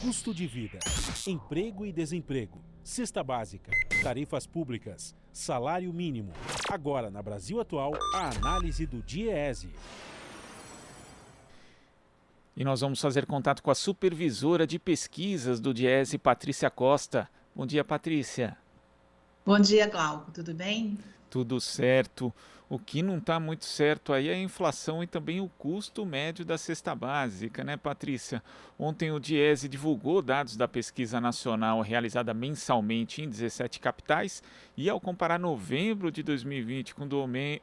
Custo de vida, emprego e desemprego, cesta básica, tarifas públicas, salário mínimo. Agora, na Brasil Atual, a análise do DIEESE. E nós vamos fazer contato com a supervisora de pesquisas do DIEESE, Patrícia Costa. Bom dia, Patrícia. Bom dia, Glauco. Tudo bem? Tudo certo. O que não está muito certo aí é a inflação e também o custo médio da cesta básica, né, Patrícia? Ontem o DIEESE divulgou dados da pesquisa nacional realizada mensalmente em 17 capitais e ao comparar novembro de 2020 com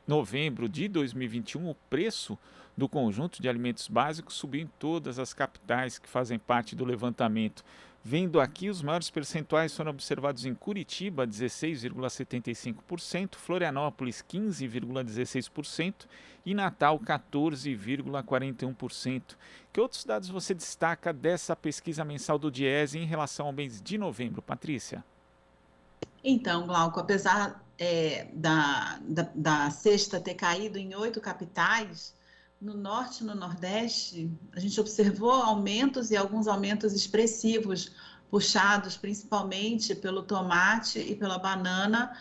novembro de 2021, o preço do conjunto de alimentos básicos subiu em todas as capitais que fazem parte do levantamento. Vendo aqui, os maiores percentuais foram observados em Curitiba, 16,75%, Florianópolis, 15,16% e Natal, 14,41%. Que outros dados você destaca dessa pesquisa mensal do DIEESE em relação ao mês de novembro, Patrícia? Então, Glauco, apesar da cesta ter caído em 8 capitais, no Norte e no Nordeste, a gente observou aumentos e alguns aumentos expressivos, puxados principalmente pelo tomate e pela banana,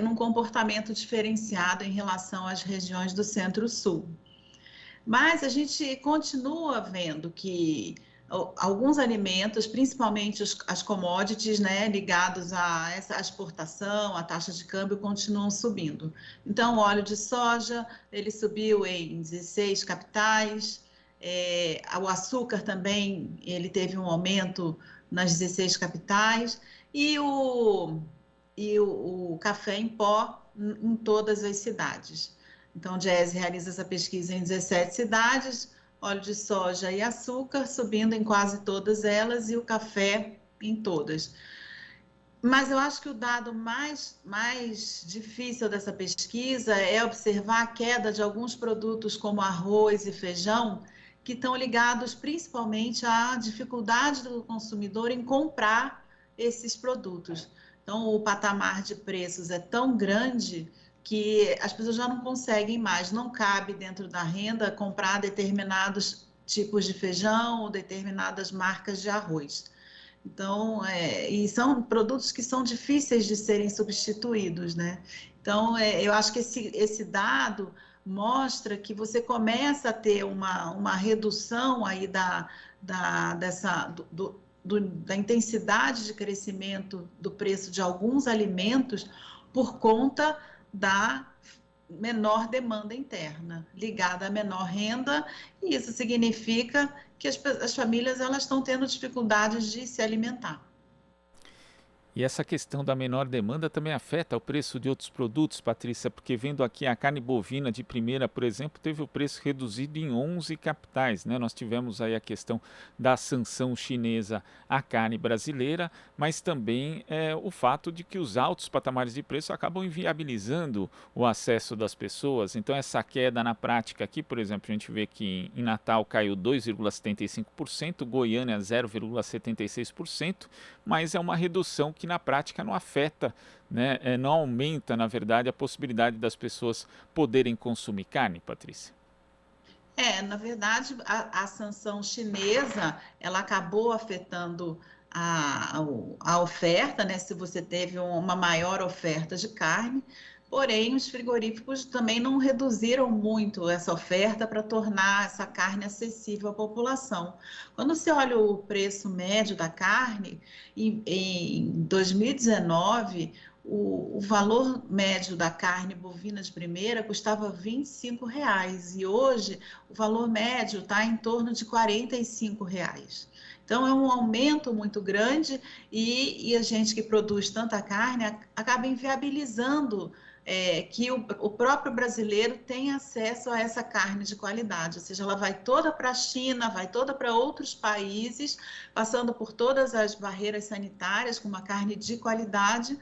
num comportamento diferenciado em relação às regiões do Centro-Sul. Mas a gente continua vendo que alguns alimentos, principalmente as commodities, né, ligados a essa exportação, a taxa de câmbio, continuam subindo. Então, o óleo de soja, ele subiu em 16 capitais, o açúcar também, ele teve um aumento nas 16 capitais, e o café em pó em todas as cidades. Então, o DIEESE realiza essa pesquisa em 17 cidades, óleo de soja e açúcar subindo em quase todas elas e o café em todas. Mas eu acho que o dado mais difícil dessa pesquisa é observar a queda de alguns produtos como arroz e feijão, que estão ligados principalmente à dificuldade do consumidor em comprar esses produtos. Então, o patamar de preços é tão grande que as pessoas já não conseguem mais, não cabe dentro da renda comprar determinados tipos de feijão ou determinadas marcas de arroz. Então, e são produtos que são difíceis de serem substituídos, né? Então, eu acho que esse dado mostra que você começa a ter uma redução aí da intensidade de crescimento do preço de alguns alimentos por conta da menor demanda interna, ligada à menor renda, e isso significa que as famílias elas estão tendo dificuldades de se alimentar. E essa questão da menor demanda também afeta o preço de outros produtos, Patrícia, porque vendo aqui a carne bovina de primeira, por exemplo, teve o preço reduzido em 11 capitais, né? Nós tivemos aí a questão da sanção chinesa à carne brasileira, mas também o fato de que os altos patamares de preço acabam inviabilizando o acesso das pessoas. Então essa queda na prática aqui, por exemplo, a gente vê que em Natal caiu 2,75%, Goiânia 0,76%, mas é uma redução que na prática não afeta, né, não aumenta, na verdade, a possibilidade das pessoas poderem consumir carne, Patrícia. Na verdade, a sanção chinesa, ela acabou afetando a oferta, né? Se você teve uma maior oferta de carne, porém os frigoríficos também não reduziram muito essa oferta para tornar essa carne acessível à população. Quando você olha o preço médio da carne, em 2019, o valor médio da carne bovina de primeira custava R$ 25,00 e hoje o valor médio está em torno de R$ 45,00. Então, é um aumento muito grande e a gente que produz tanta carne acaba inviabilizando que o próprio brasileiro tenha acesso a essa carne de qualidade, ou seja, ela vai toda para a China, vai toda para outros países, passando por todas as barreiras sanitárias com uma carne de qualidade,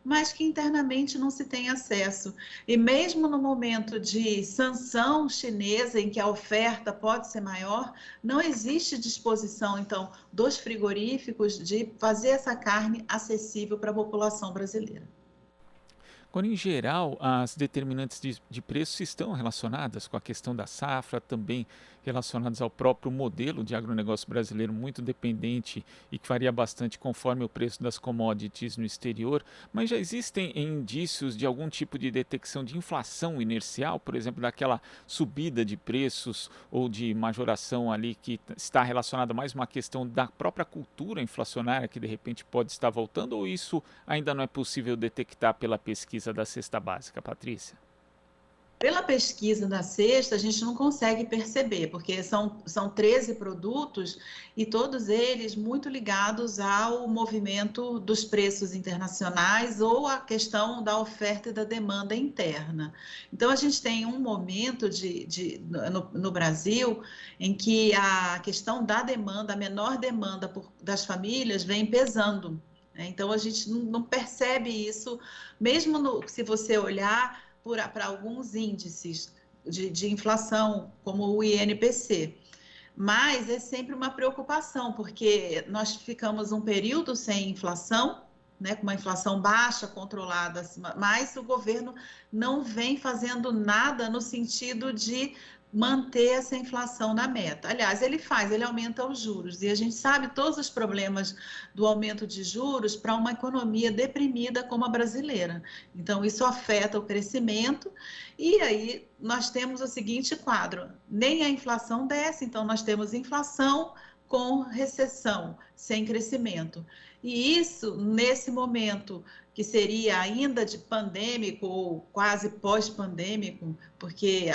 mas que internamente não se tem acesso. E mesmo no momento de sanção chinesa, em que a oferta pode ser maior, não existe disposição, então, dos frigoríficos de fazer essa carne acessível para a população brasileira. Agora, em geral, as determinantes de preço estão relacionadas com a questão da safra, também relacionadas ao próprio modelo de agronegócio brasileiro, muito dependente e que varia bastante conforme o preço das commodities no exterior, mas já existem indícios de algum tipo de detecção de inflação inercial, por exemplo, daquela subida de preços ou de majoração ali que está relacionada mais a uma questão da própria cultura inflacionária que de repente pode estar voltando, ou isso ainda não é possível detectar pela pesquisa da cesta básica, Patrícia? Pela pesquisa da cesta, a gente não consegue perceber, porque são 13 produtos e todos eles muito ligados ao movimento dos preços internacionais ou à questão da oferta e da demanda interna. Então, a gente tem um momento no Brasil em que a questão da demanda, a menor demanda das famílias vem pesando, né? Então, a gente não percebe isso, mesmo se você olhar para alguns índices de inflação, como o INPC. Mas é sempre uma preocupação, porque nós ficamos um período sem inflação, né, com uma inflação baixa, controlada, mas o governo não vem fazendo nada no sentido de manter essa inflação na meta. Aliás, ele aumenta os juros, e a gente sabe todos os problemas do aumento de juros para uma economia deprimida como a brasileira. Então, isso afeta o crescimento, e aí nós temos o seguinte quadro: nem a inflação desce, então nós temos inflação com recessão, sem crescimento. E isso, nesse momento que seria ainda de pandêmico ou quase pós-pandêmico, porque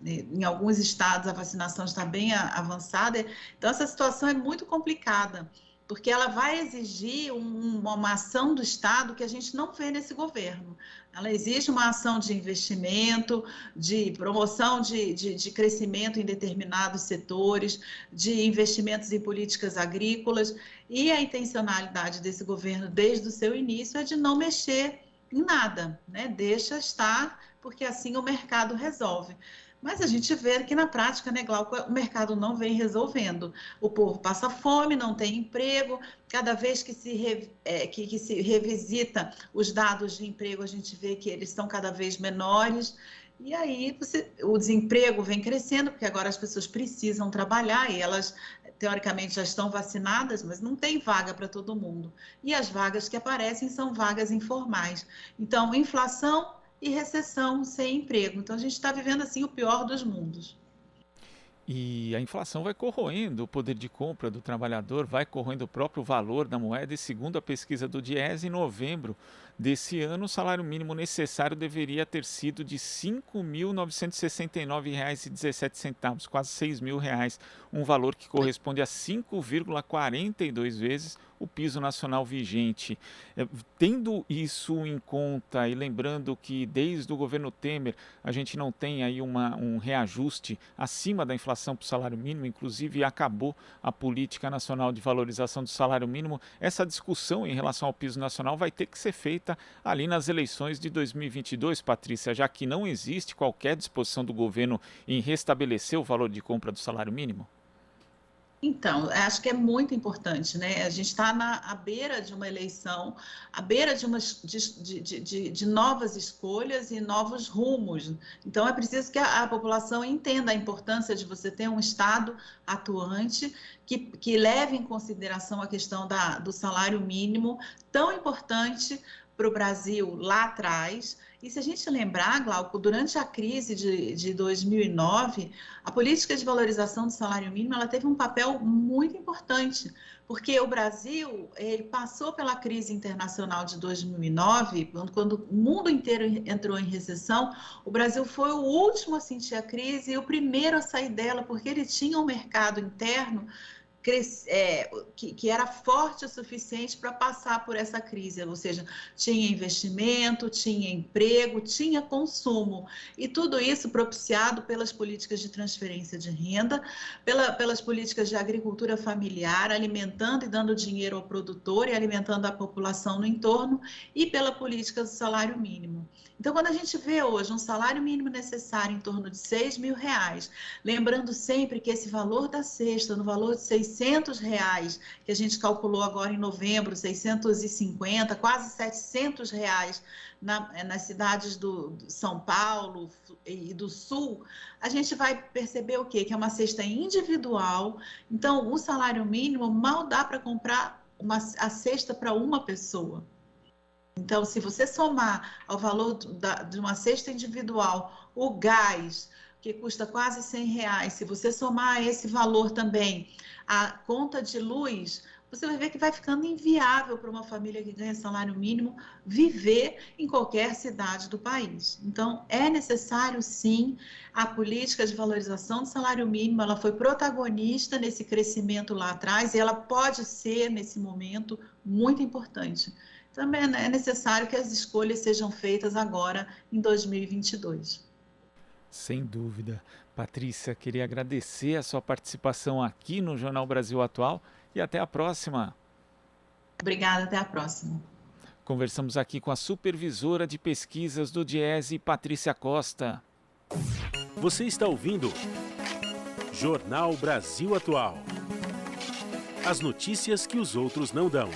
em alguns estados a vacinação está bem avançada, então essa situação é muito complicada, porque ela vai exigir uma ação do Estado que a gente não vê nesse governo. Ela exige uma ação de investimento, de promoção de crescimento em determinados setores, de investimentos em políticas agrícolas, e a intencionalidade desse governo, desde o seu início, é de não mexer em nada, né? Deixa estar, porque assim o mercado resolve. Mas a gente vê que na prática, né, Glauco, o mercado não vem resolvendo. O povo passa fome, não tem emprego. Cada vez que se revisita os dados de emprego, a gente vê que eles estão cada vez menores. E aí o desemprego vem crescendo, porque agora as pessoas precisam trabalhar e elas, teoricamente, já estão vacinadas, mas não tem vaga para todo mundo. E as vagas que aparecem são vagas informais. Então, inflação e recessão sem emprego. Então, a gente está vivendo assim o pior dos mundos. E a inflação vai corroendo o poder de compra do trabalhador, vai corroendo o próprio valor da moeda, e segundo a pesquisa do Diese, em novembro desse ano, o salário mínimo necessário deveria ter sido de R$ 5.969,17, quase R$ 6.000, um valor que corresponde a 5,42 vezes o piso nacional vigente. Tendo isso em conta e lembrando que desde o governo Temer a gente não tem aí um reajuste acima da inflação para o salário mínimo, inclusive acabou a política nacional de valorização do salário mínimo, essa discussão em relação ao piso nacional vai ter que ser feita ali nas eleições de 2022, Patrícia, já que não existe qualquer disposição do governo em restabelecer o valor de compra do salário mínimo? Então, acho que é muito importante, né? A gente está à beira de uma eleição, à beira de novas escolhas e novos rumos. Então, é preciso que a população entenda a importância de você ter um Estado atuante que leve em consideração a questão do salário mínimo, tão importante para o Brasil lá atrás. E se a gente lembrar, Glauco, durante a crise de 2009, a política de valorização do salário mínimo ela teve um papel muito importante, porque o Brasil ele passou pela crise internacional de 2009, quando o mundo inteiro entrou em recessão, o Brasil foi o último a sentir a crise e o primeiro a sair dela, porque ele tinha um mercado interno que era forte o suficiente para passar por essa crise, ou seja, tinha investimento, tinha emprego, tinha consumo, e tudo isso propiciado pelas políticas de transferência de renda, pelas políticas de agricultura familiar, alimentando e dando dinheiro ao produtor e alimentando a população no entorno, e pela política do salário mínimo. Então, quando a gente vê hoje um salário mínimo necessário em torno de R$ 6.000, lembrando sempre que esse valor da cesta, no valor de R$ 600 que a gente calculou agora em novembro, 650, quase 700 nas cidades do São Paulo e do Sul, a gente vai perceber o quê? Que é uma cesta individual. Então, o salário mínimo mal dá para comprar a cesta para uma pessoa. Então, se você somar ao valor de uma cesta individual, o gás, que custa quase R$100, se você somar a esse valor também a conta de luz, você vai ver que vai ficando inviável para uma família que ganha salário mínimo viver em qualquer cidade do país. Então, é necessário, sim, a política de valorização do salário mínimo. Ela foi protagonista nesse crescimento lá atrás e ela pode ser, nesse momento, muito importante. Também é necessário que as escolhas sejam feitas agora, em 2022. Sem dúvida. Patrícia, queria agradecer a sua participação aqui no Jornal Brasil Atual e até a próxima. Obrigada, até a próxima. Conversamos aqui com a supervisora de pesquisas do DIEESE, Patrícia Costa. Você está ouvindo Jornal Brasil Atual. As notícias que os outros não dão.